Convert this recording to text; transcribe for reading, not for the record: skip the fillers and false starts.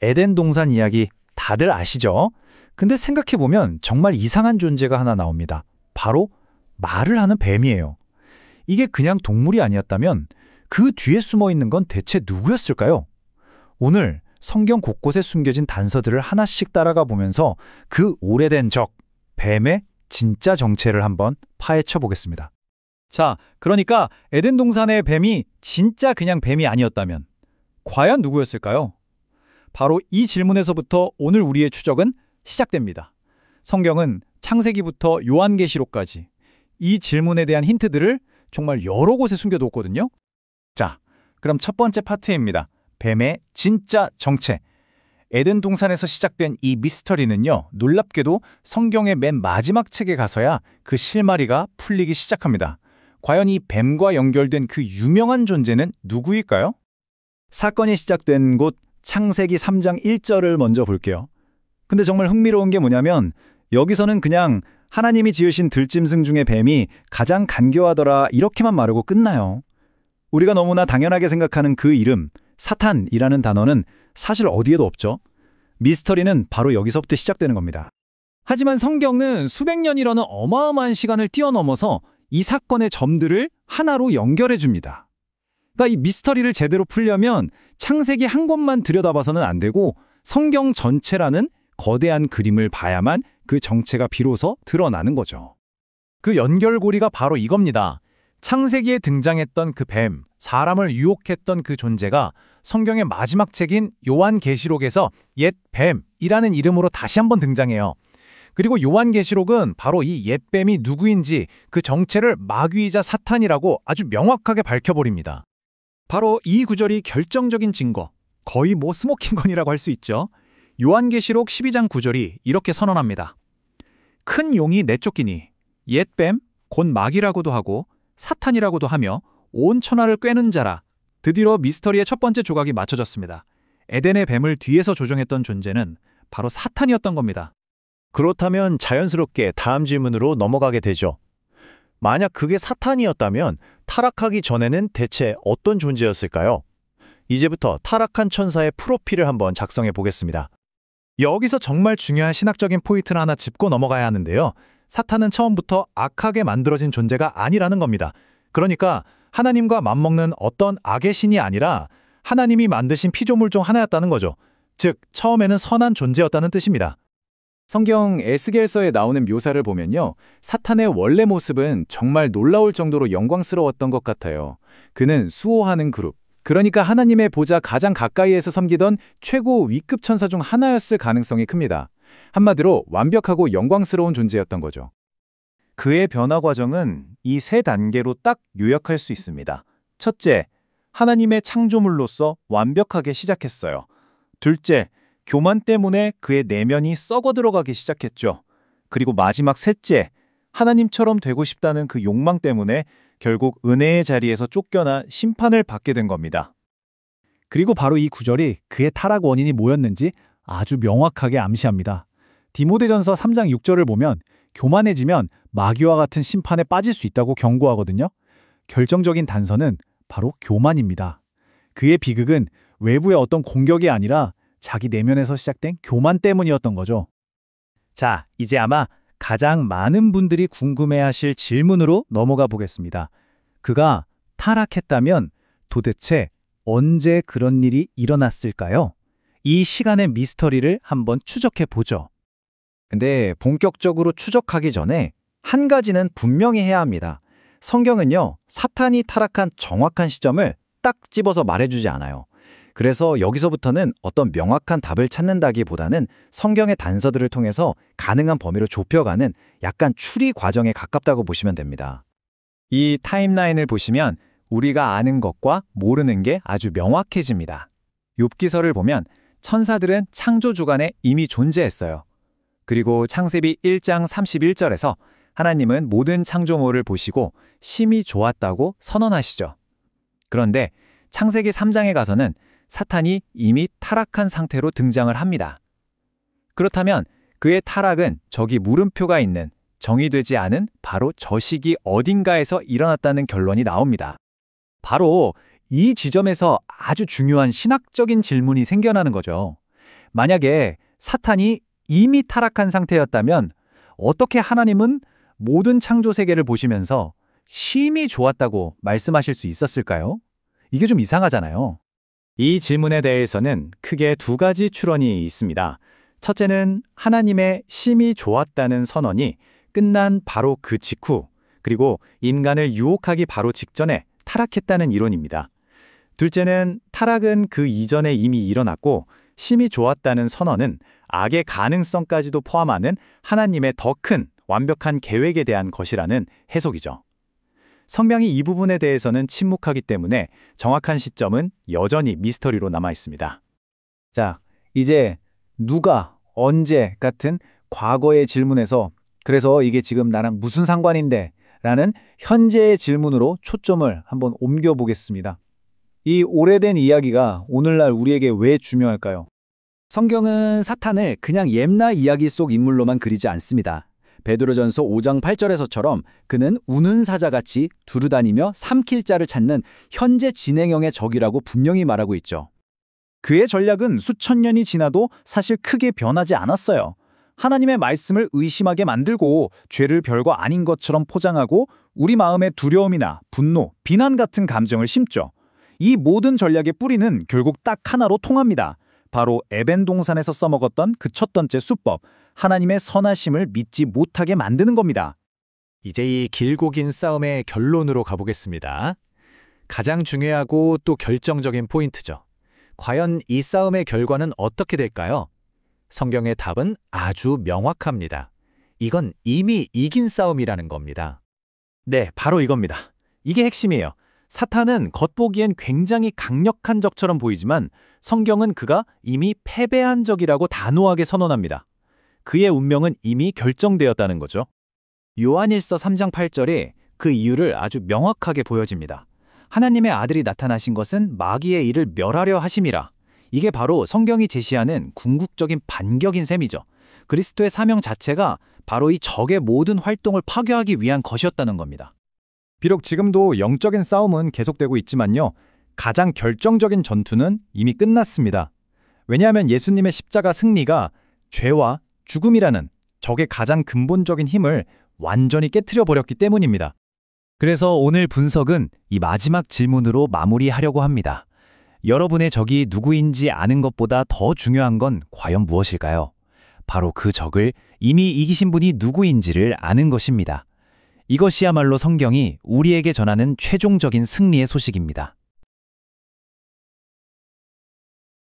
에덴 동산 이야기 다들 아시죠? 근데 생각해보면 정말 이상한 존재가 하나 나옵니다. 바로 말을 하는 뱀이에요. 이게 그냥 동물이 아니었다면 그 뒤에 숨어 있는 건 대체 누구였을까요? 오늘 성경 곳곳에 숨겨진 단서들을 하나씩 따라가 보면서 그 오래된 적, 뱀의 진짜 정체를 한번 파헤쳐 보겠습니다. 자, 그러니까 에덴 동산의 뱀이 진짜 그냥 뱀이 아니었다면 과연 누구였을까요? 바로 이 질문에서부터 오늘 우리의 추적은 시작됩니다. 성경은 창세기부터 요한계시록까지 이 질문에 대한 힌트들을 정말 여러 곳에 숨겨뒀거든요. 자, 그럼 첫 번째 파트입니다. 뱀의 진짜 정체. 에덴 동산에서 시작된 이 미스터리는요, 놀랍게도 성경의 맨 마지막 책에 가서야 그 실마리가 풀리기 시작합니다. 과연 이 뱀과 연결된 그 유명한 존재는 누구일까요? 사건이 시작된 곳 창세기 3장 1절을 먼저 볼게요. 근데 정말 흥미로운 게 뭐냐면 여기서는 그냥 하나님이 지으신 들짐승 중에 뱀이 가장 간교하더라 이렇게만 말하고 끝나요. 우리가 너무나 당연하게 생각하는 그 이름, 사탄이라는 단어는 사실 어디에도 없죠. 미스터리는 바로 여기서부터 시작되는 겁니다. 하지만 성경은 수백 년이라는 어마어마한 시간을 뛰어넘어서 이 사건의 점들을 하나로 연결해 줍니다. 그러니까 이 미스터리를 제대로 풀려면 창세기 한 곳만 들여다봐서는 안 되고 성경 전체라는 거대한 그림을 봐야만 그 정체가 비로소 드러나는 거죠. 그 연결고리가 바로 이겁니다. 창세기에 등장했던 그 뱀, 사람을 유혹했던 그 존재가 성경의 마지막 책인 요한계시록에서 옛 뱀이라는 이름으로 다시 한번 등장해요. 그리고 요한계시록은 바로 이 옛 뱀이 누구인지 그 정체를 마귀이자 사탄이라고 아주 명확하게 밝혀버립니다. 바로 이 구절이 결정적인 증거, 거의 스모킹건이라고 할 수 있죠. 요한계시록 12장 9절이 이렇게 선언합니다. 큰 용이 내쫓기니 옛뱀, 곧 마귀라고도 하고 사탄이라고도 하며 온 천하를 꿰는 자라. 드디어 미스터리의 첫 번째 조각이 맞춰졌습니다. 에덴의 뱀을 뒤에서 조종했던 존재는 바로 사탄이었던 겁니다. 그렇다면 자연스럽게 다음 질문으로 넘어가게 되죠. 만약 그게 사탄이었다면 타락하기 전에는 대체 어떤 존재였을까요? 이제부터 타락한 천사의 프로필을 한번 작성해 보겠습니다. 여기서 정말 중요한 신학적인 포인트를 하나 짚고 넘어가야 하는데요. 사탄은 처음부터 악하게 만들어진 존재가 아니라는 겁니다. 그러니까 하나님과 맞먹는 어떤 악의 신이 아니라 하나님이 만드신 피조물 중 하나였다는 거죠. 즉, 처음에는 선한 존재였다는 뜻입니다. 성경 에스겔서에 나오는 묘사를 보면요. 사탄의 원래 모습은 정말 놀라울 정도로 영광스러웠던 것 같아요. 그는 수호하는 그룹, 그러니까 하나님의 보좌 가장 가까이에서 섬기던 최고 위급 천사 중 하나였을 가능성이 큽니다. 한마디로 완벽하고 영광스러운 존재였던 거죠. 그의 변화 과정은 이 세 단계로 딱 요약할 수 있습니다. 첫째, 하나님의 창조물로서 완벽하게 시작했어요. 둘째, 교만 때문에 그의 내면이 썩어 들어가기 시작했죠. 그리고 마지막 셋째, 하나님처럼 되고 싶다는 그 욕망 때문에 결국 은혜의 자리에서 쫓겨나 심판을 받게 된 겁니다. 그리고 바로 이 구절이 그의 타락 원인이 뭐였는지 아주 명확하게 암시합니다. 디모데전서 3장 6절을 보면 교만해지면 마귀와 같은 심판에 빠질 수 있다고 경고하거든요. 결정적인 단서는 바로 교만입니다. 그의 비극은 외부의 어떤 공격이 아니라 자기 내면에서 시작된 교만 때문이었던 거죠. 자, 이제 아마 가장 많은 분들이 궁금해하실 질문으로 넘어가 보겠습니다. 그가 타락했다면 도대체 언제 그런 일이 일어났을까요? 이 시간의 미스터리를 한번 추적해 보죠. 근데 본격적으로 추적하기 전에 한 가지는 분명히 해야 합니다. 성경은요, 사탄이 타락한 정확한 시점을 딱 집어서 말해주지 않아요. 그래서 여기서부터는 어떤 명확한 답을 찾는다기보다는 성경의 단서들을 통해서 가능한 범위로 좁혀가는 약간 추리 과정에 가깝다고 보시면 됩니다. 이 타임라인을 보시면 우리가 아는 것과 모르는 게 아주 명확해집니다. 욥기서를 보면 천사들은 창조 주간에 이미 존재했어요. 그리고 창세기 1장 31절에서 하나님은 모든 창조물을 보시고 심히 좋았다고 선언하시죠. 그런데 창세기 3장에 가서는 사탄이 이미 타락한 상태로 등장을 합니다. 그렇다면 그의 타락은 저기 물음표가 있는 정의되지 않은 바로 저 시기 어딘가에서 일어났다는 결론이 나옵니다. 바로 이 지점에서 아주 중요한 신학적인 질문이 생겨나는 거죠. 만약에 사탄이 이미 타락한 상태였다면 어떻게 하나님은 모든 창조 세계를 보시면서 심히 좋았다고 말씀하실 수 있었을까요? 이게 좀 이상하잖아요. 이 질문에 대해서는 크게 두 가지 추론이 있습니다. 첫째는 하나님의 심히 좋았다는 선언이 끝난 바로 그 직후, 그리고 인간을 유혹하기 바로 직전에 타락했다는 이론입니다. 둘째는 타락은 그 이전에 이미 일어났고 심히 좋았다는 선언은 악의 가능성까지도 포함하는 하나님의 더 큰 완벽한 계획에 대한 것이라는 해석이죠. 성경이 이 부분에 대해서는 침묵하기 때문에 정확한 시점은 여전히 미스터리로 남아 있습니다. 자, 이제 누가, 언제 같은 과거의 질문에서 그래서 이게 지금 나랑 무슨 상관인데? 라는 현재의 질문으로 초점을 한번 옮겨보겠습니다. 이 오래된 이야기가 오늘날 우리에게 왜 중요할까요? 성경은 사탄을 그냥 옛날 이야기 속 인물로만 그리지 않습니다. 베드로전서 5장 8절에서처럼 그는 우는 사자같이 두루다니며 삼킬 자를 찾는 현재 진행형의 적이라고 분명히 말하고 있죠. 그의 전략은 수천 년이 지나도 사실 크게 변하지 않았어요. 하나님의 말씀을 의심하게 만들고 죄를 별거 아닌 것처럼 포장하고 우리 마음에 두려움이나 분노, 비난 같은 감정을 심죠. 이 모든 전략의 뿌리는 결국 딱 하나로 통합니다. 바로 에덴 동산에서 써먹었던 그 첫 번째 수법, 하나님의 선하심을 믿지 못하게 만드는 겁니다. 이제 이 길고 긴 싸움의 결론으로 가보겠습니다. 가장 중요하고 또 결정적인 포인트죠. 과연 이 싸움의 결과는 어떻게 될까요? 성경의 답은 아주 명확합니다. 이건 이미 이긴 싸움이라는 겁니다. 네, 바로 이겁니다. 이게 핵심이에요. 사탄은 겉보기엔 굉장히 강력한 적처럼 보이지만 성경은 그가 이미 패배한 적이라고 단호하게 선언합니다. 그의 운명은 이미 결정되었다는 거죠. 요한일서 3장 8절에 그 이유를 아주 명확하게 보여집니다. 하나님의 아들이 나타나신 것은 마귀의 일을 멸하려 하심이라. 이게 바로 성경이 제시하는 궁극적인 반격인 셈이죠. 그리스도의 사명 자체가 바로 이 적의 모든 활동을 파괴하기 위한 것이었다는 겁니다. 비록 지금도 영적인 싸움은 계속되고 있지만요. 가장 결정적인 전투는 이미 끝났습니다. 왜냐하면 예수님의 십자가 승리가 죄와 죽음이라는 적의 가장 근본적인 힘을 완전히 깨트려 버렸기 때문입니다. 그래서 오늘 분석은 이 마지막 질문으로 마무리하려고 합니다. 여러분의 적이 누구인지 아는 것보다 더 중요한 건 과연 무엇일까요? 바로 그 적을 이미 이기신 분이 누구인지를 아는 것입니다. 이것이야말로 성경이 우리에게 전하는 최종적인 승리의 소식입니다.